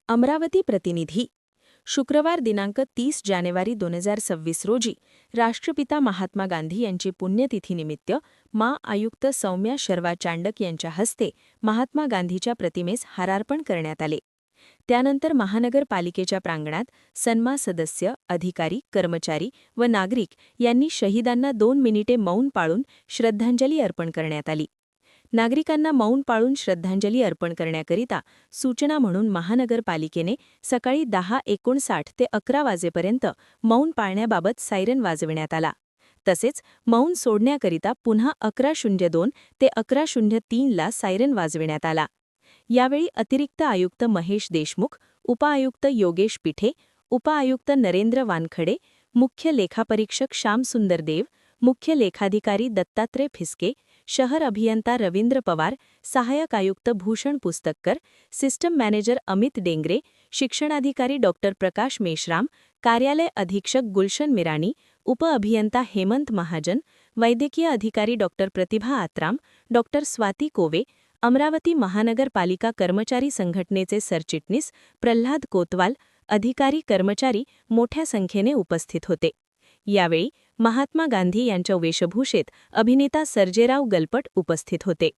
अमरावती प्रतिनिधी. शुक्रवार दिनांक 30 जानेवारी 2026 रोजी राष्ट्रपिता महात्मा गांधी यांची पुण्यतिथीनिमित्त आयुक्त सौम्या शर्वा चांडक यांच्या हस्ते महात्मा गांधीच्या प्रतिमेस हारार्पण करण्यात आले. त्यानंतर महानगरपालिकेच्या प्रांगणात सन्मा सदस्य, अधिकारी, कर्मचारी व नागरिक यांनी शहीदांना 2 मिनिटे मौन पाळून श्रद्धांजली अर्पण करण्यात आली. नागरिकांना मौन पाळून श्रद्धांजली अर्पण करण्याकरिता सूचना म्हणून महानगरपालिकेने सकाळी 10:59 ते 11 वाजेपर्यंत मौन पाळण्याबाबत सायरन वाजविण्यात आला. तसेच मौन सोडण्याकरिता पुन्हा 11:02 ते 11:03 ला सायरन वाजविण्यात आला. यावेळी अतिरिक्त आयुक्त महेश देशमुख, उपआयुक्त योगेश पिठे, उपआयुक्त नरेंद्र वानखडे, मुख्य लेखापरीक्षक श्यामसुंदर देव, मुख्य लेखाधिकारी दत्तात्रय फिसके, शहर अभियंता रवींद्र पवार, सहाय्यक आयुक्त भूषण पुस्तककर, सिस्टम मॅनेजर अमित डेंगरे, शिक्षणाधिकारी डॉ प्रकाश मेश्राम, कार्यालय अधीक्षक गुलशन मिराणी, उपअभियंता हेमंत महाजन, वैद्यकीय अधिकारी डॉ प्रतिभा आत्राम, डॉ स्वाती कोवे, अमरावती महानगरपालिका कर्मचारी संघटनेचे सरचिटणीस प्रल्हाद कोतवाल, अधिकारी कर्मचारी मोठ्या संख्येने उपस्थित होते. यावेळी महात्मा गांधी यांच्या वेशभूषेत अभिनेता सर्जेराव गलपट उपस्थित होते.